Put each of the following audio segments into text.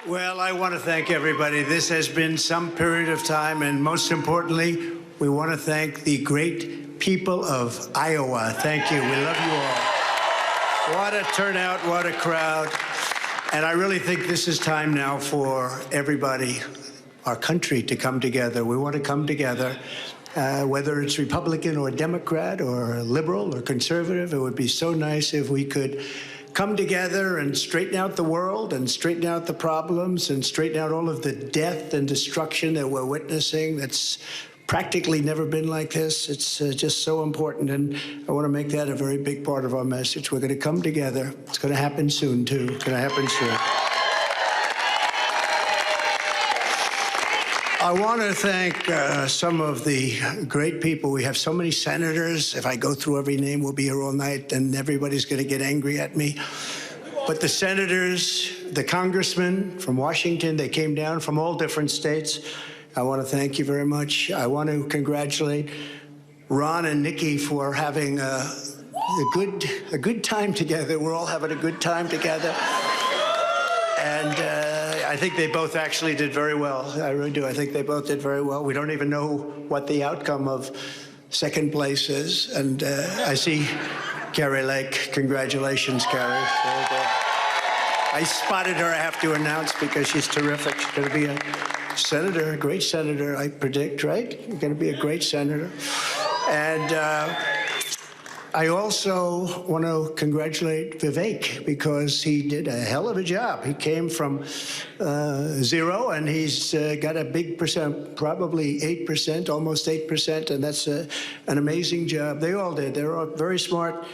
Well, I want to thank everybody. This has been some period of time, and most importantly, we want to thank the great people of Iowa. Thank you. We love you all. What a turnout, what a crowd. And I really think this is time now for everybody, our country, to come together. We want to come together. Whether it's Republican or Democrat or liberal or conservative, it would be so nice if we could come together and straighten out the world and straighten out the problems and straighten out all of the death and destruction that we're witnessing. That's practically never been like this. It's just so important, and I want to make that a very big part of our message. We're going to come together. It's going to happen soon, too. It's going to happen soon. I want to thank some of the great people. We have so many senators. If I go through every name, we'll be here all night, and everybody's going to get angry at me. But the senators, the congressmen from Washington, they came down from all different states. I want to thank you very much. I want to congratulate Ron and Nikki for having a good time together. We're all having a good time together. And I think they both actually did very well. I really do. I think they both did very well. We don't even know what the outcome of second place is. And I see Carrie Lake. Congratulations, Carrie. I spotted her, I have to announce, because she's terrific. She's going to be a senator, a great senator, I predict, right? You're going to be a great senator. And I also want to congratulate Vivek, because he did a hell of a job. He came from 0, and he's got a big percent, probably 8%, almost 8%, and that's an amazing job. They all did. They're all very smart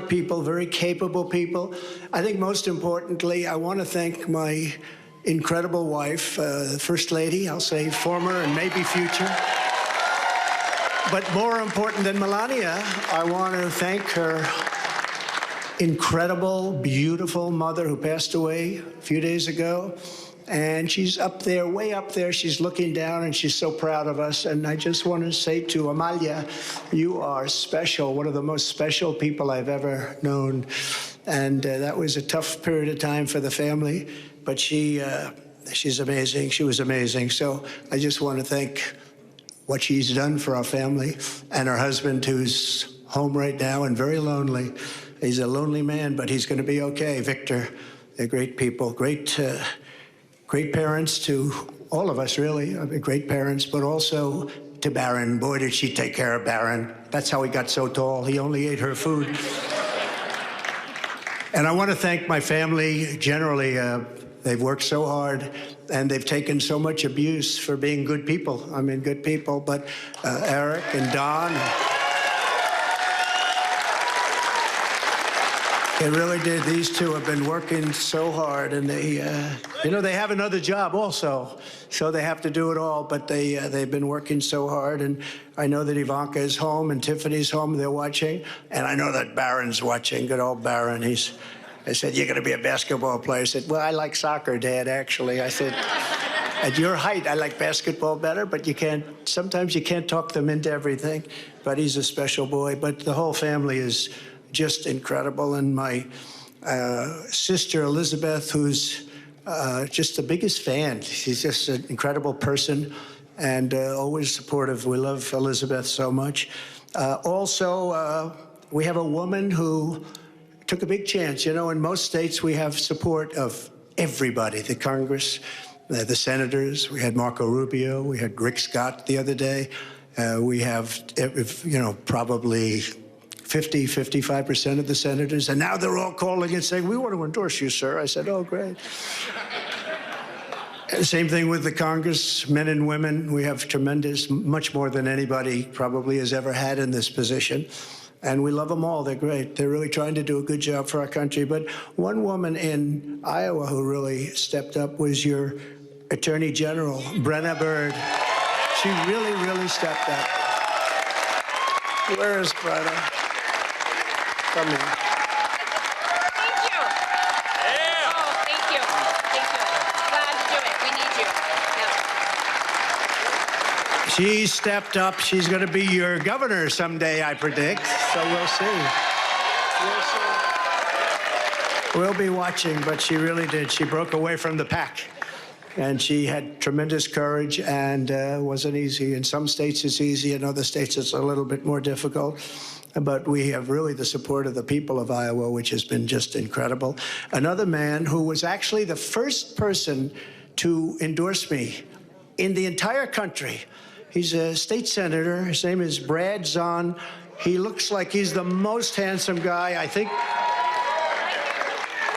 people, very capable people. I think most importantly, I want to thank my incredible wife, First Lady, I'll say former and maybe future. But more important than Melania, I want to thank her incredible, beautiful mother who passed away a few days ago. And she's up there, way up there. She's looking down, and she's so proud of us. And I just want to say to Amalia, you are special, one of the most special people I've ever known. And that was a tough period of time for the family. But she's amazing. She was amazing. So I just want to thank what she's done for our family, and her husband, who's home right now and very lonely. He's a lonely man, but he's going to be okay. Victor, they're great people, great parents to all of us, really. Great parents, but also to Barron. Boy, did she take care of Barron. That's how he got so tall. He only ate her food. And I want to thank my family generally. They've worked so hard, and they've taken so much abuse for being good people. I mean, good people. But Eric and Don, they really did. These two have been working so hard, and they have another job also, so they have to do it all. But they've been working so hard, and I know that Ivanka is home and Tiffany's home. They're watching, and I know that Barron's watching. Good old Barron. I said, you're going to be a basketball player. I said, well, I like soccer, Dad, actually. I said, at your height, I like basketball better, but sometimes you can't talk them into everything. But he's a special boy. But the whole family is just incredible. And my sister, Elizabeth, who's just the biggest fan. She's just an incredible person and always supportive. We love Elizabeth so much. Also, we have a woman who took a big chance. You know, in most states, we have support of everybody, the Congress, the senators. We had Marco Rubio. We had Rick Scott the other day. We have, probably 55% of the senators. And now they're all calling and saying, we want to endorse you, sir. I said, oh, great. Same thing with the Congress, men and women. We have tremendous, much more than anybody probably has ever had in this position. And we love them all. They're great. They're really trying to do a good job for our country. But one woman in Iowa who really stepped up was your Attorney General, Brenna Byrd. She really, really stepped up. Where is Brenna? Come here. Thank you. Yeah. Oh, thank you. Thank you. Glad to do it. We need you. Yeah. She stepped up. She's going to be your governor someday, I predict. So we'll see. We'll see. We'll be watching, but she really did. She broke away from the pack. And she had tremendous courage, and wasn't easy. In some states it's easy, in other states it's a little bit more difficult. But we have really the support of the people of Iowa, which has been just incredible. Another man who was actually the first person to endorse me in the entire country. He's a state senator. His name is Brad Zahn. He looks like he's the most handsome guy, I think.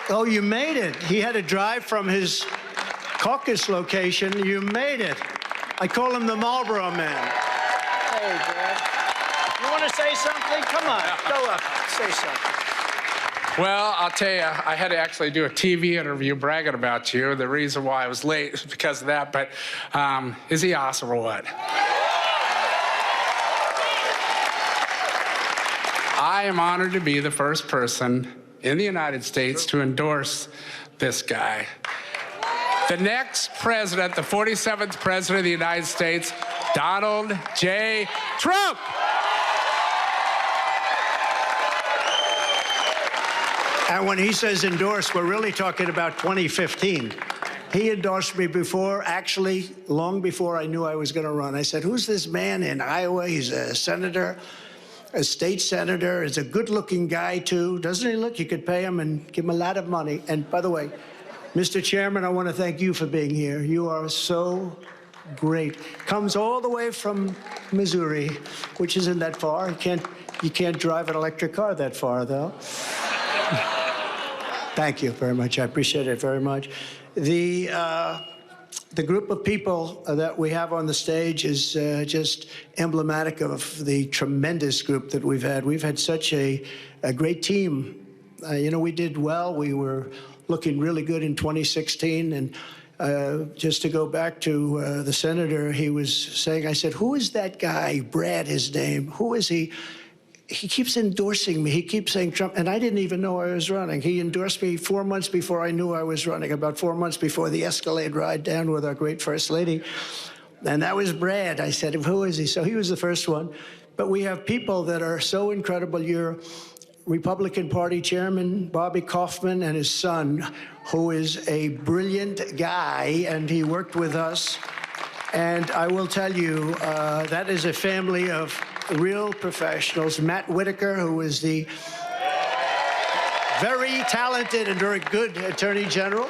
Oh, you made it. He had to drive from his caucus location. You made it. I call him the Marlboro Man. Hey, Brad. You want to say something? Come on, go up, say something. Well, I'll tell you, I had to actually do a TV interview bragging about you. The reason why I was late is because of that, but is he awesome or what? I am honored to be the first person in the United States to endorse this guy. The next president, the 47th president of the United States, Donald J. Trump. And when he says endorse, we're really talking about 2015. He endorsed me before, actually, long before I knew I was going to run. I said, who's this man in Iowa? He's a senator, a state senator. He's a good-looking guy, too. Doesn't he look? You could pay him and give him a lot of money. And by the way, Mr. Chairman, I want to thank you for being here. You are so great. Comes all the way from Missouri, which isn't that far. You can't drive an electric car that far, though. Thank you very much. I appreciate it very much. The group of people that we have on the stage is just emblematic of the tremendous group that we've had. We've had such a great team. You know, we did well. We were looking really good in 2016. And just to go back to the senator, he was saying, I said, who is that guy? Brad, his name. Who is he? He keeps endorsing me. He keeps saying Trump, and I didn't even know I was running. He endorsed me 4 months before I knew I was running, about 4 months before the Escalade ride down with our great First Lady. And that was Brad. I said, who is he? So he was the first one. But we have people that are so incredible. Your Republican Party Chairman, Bobby Kaufman, and his son, who is a brilliant guy, and he worked with us. And I will tell you, that is a family of real professionals. Matt Whitaker, who is the very talented and very good Attorney General.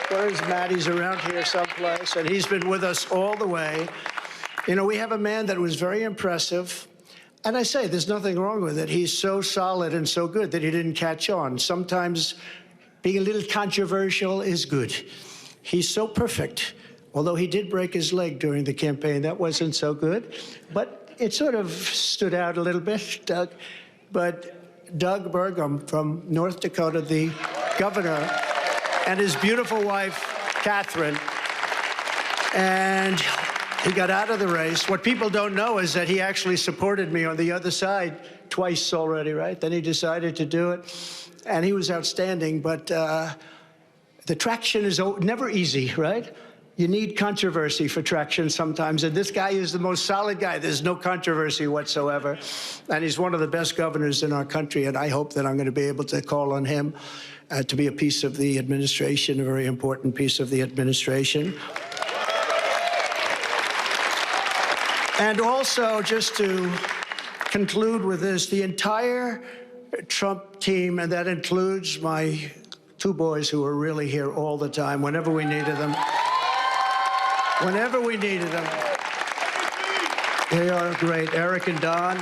Where is Matt? He's around here someplace, and he's been with us all the way. You know, we have a man that was very impressive. And I say, there's nothing wrong with it. He's so solid and so good that he didn't catch on. Sometimes being a little controversial is good. He's so perfect. Although he did break his leg during the campaign. That wasn't so good. But it sort of stood out a little bit, Doug. But Doug Burgum from North Dakota, the governor, and his beautiful wife, Catherine, and he got out of the race. What people don't know is that he actually supported me on the other side twice already, right? Then he decided to do it, and he was outstanding. But the traction is never easy, right? You need controversy for traction sometimes, and this guy is the most solid guy. There's no controversy whatsoever, and he's one of the best governors in our country, and I hope that I'm going to be able to call on him to be a piece of the administration, a very important piece of the administration. And also, just to conclude with this, the entire Trump team, and that includes my two boys who are really here all the time, whenever we needed them. Whenever we needed them. They are great, Eric and Don.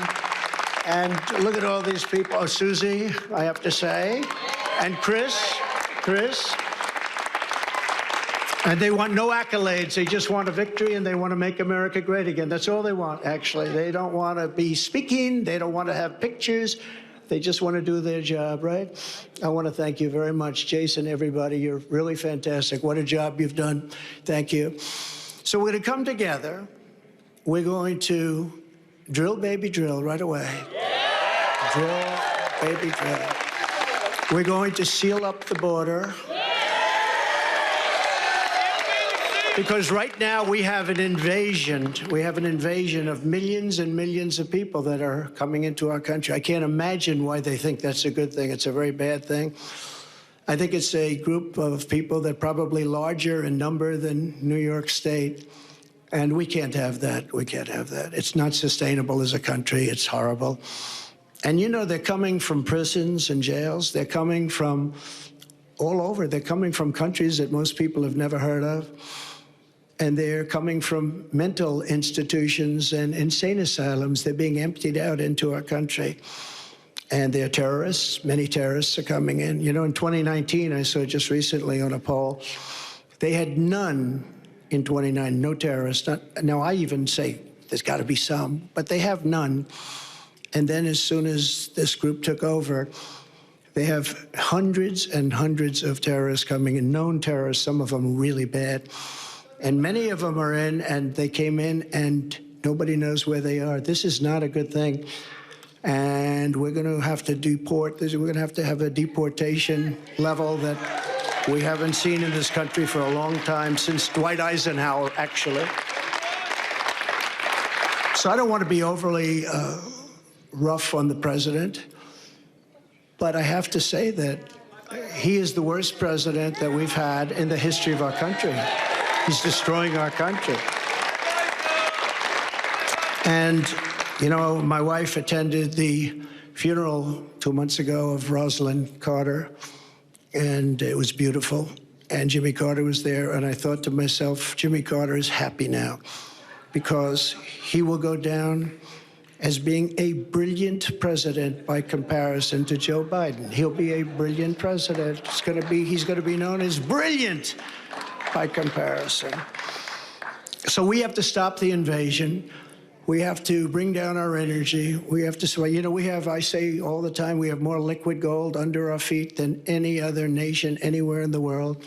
And look at all these people. Oh, Susie, I have to say. And Chris. And they want no accolades. They just want a victory, and they want to make America great again. That's all they want, actually. They don't want to be speaking. They don't want to have pictures. They just want to do their job, right? I want to thank you very much, Jason, everybody. You're really fantastic. What a job you've done. Thank you. So we're going to come together. We're going to drill, baby, drill right away. Yeah. Drill, baby, drill. We're going to seal up the border. Because right now we have an invasion. We have an invasion of millions and millions of people that are coming into our country. I can't imagine why they think that's a good thing. It's a very bad thing. I think it's a group of people that probably larger in number than New York State. And we can't have that. We can't have that. It's not sustainable as a country. It's horrible. And you know, they're coming from prisons and jails. They're coming from all over. They're coming from countries that most people have never heard of. And they're coming from mental institutions and insane asylums. They're being emptied out into our country. And they're terrorists. Many terrorists are coming in. You know, in 2019, I saw just recently on a poll, they had none in 29, no terrorists. Now, I even say there's got to be some, but they have none. And then as soon as this group took over, they have hundreds and hundreds of terrorists coming in, known terrorists, some of them really bad. And many of them are in, and they came in, and nobody knows where they are. This is not a good thing. And we're going to have to deport. We're going to have a deportation level that we haven't seen in this country for a long time, since Dwight Eisenhower, actually. So I don't want to be overly rough on the president, but I have to say that he is the worst president that we've had in the history of our country. He's destroying our country. And, you know, my wife attended the funeral 2 months ago of Rosalind Carter, and it was beautiful. And Jimmy Carter was there, and I thought to myself, Jimmy Carter is happy now, because he will go down as being a brilliant president by comparison to Joe Biden. He'll be a brilliant president. He's going to be known as brilliant by comparison. So we have to stop the invasion. We have to bring down our energy. We have to, you know, I say all the time, we have more liquid gold under our feet than any other nation anywhere in the world.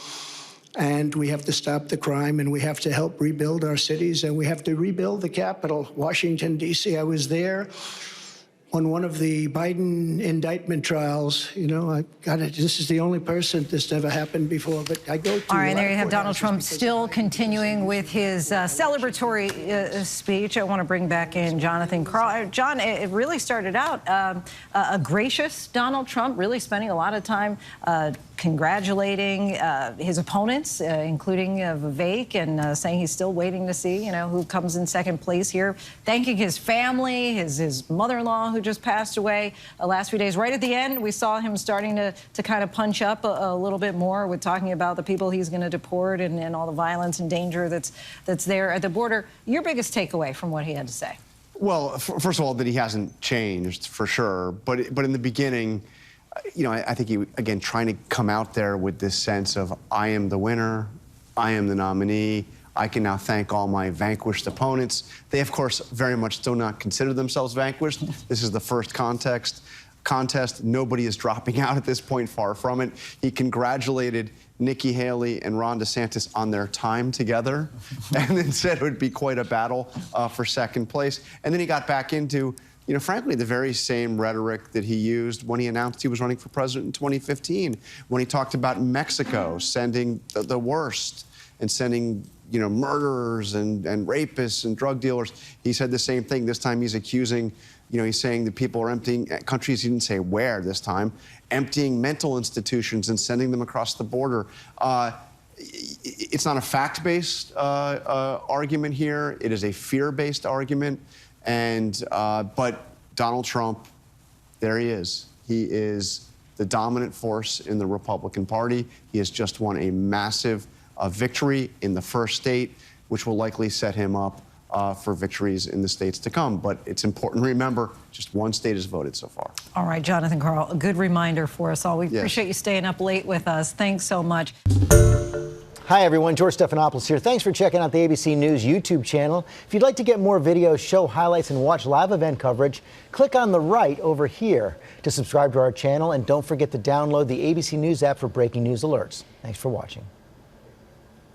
And we have to stop the crime, and we have to help rebuild our cities, and we have to rebuild the Capitol, Washington, D.C. I was there on one of the Biden indictment trials. You know, I got it. This is the only person this never happened before, but I go to. All right, there you have Donald Trump still continuing with his celebratory speech. I want to bring back in Jonathan Karl. John, it really started out a gracious Donald Trump, really spending a lot of time congratulating his opponents, including Vivek, and saying he's still waiting to see, you know, who comes in second place here. Thanking his family, his mother-in-law who just passed away last few days. Right at the end, we saw him starting to kind of punch up a little bit more with talking about the people he's going to deport and all the violence and danger that's there at the border. Your biggest takeaway from what he had to say? Well, first of all, that he hasn't changed, for sure. But in the beginning, you know, I think he, again, trying to come out there with this sense of, I am the winner, I am the nominee, I can now thank all my vanquished opponents. They, of course, very much do not consider themselves vanquished. This is the first contest. Nobody is dropping out at this point, far from it. He congratulated Nikki Haley and Ron DeSantis on their time together, and then said it would be quite a battle for second place. And then he got back into, you know, frankly, the very same rhetoric that he used when he announced he was running for president in 2015, when he talked about Mexico sending the worst and sending, you know, murderers and rapists and drug dealers. He said the same thing. This time he's accusing, you know, he's saying that people are emptying countries, he didn't say where this time, emptying mental institutions and sending them across the border. It's not a fact-based argument here. It is a fear-based argument. But Donald Trump, there he is. He is the dominant force in the Republican Party. He has just won a massive victory in the first state, which will likely set him up for victories in the states to come. But it's important to remember, just one state has voted so far. All right, Jonathan Karl, a good reminder for us all. We appreciate you staying up late with us. Thanks so much. Hi, everyone. George Stephanopoulos here. Thanks for checking out the ABC News YouTube channel. If you'd like to get more videos, show highlights, and watch live event coverage, click on the right over here to subscribe to our channel. And don't forget to download the ABC News app for breaking news alerts. Thanks for watching.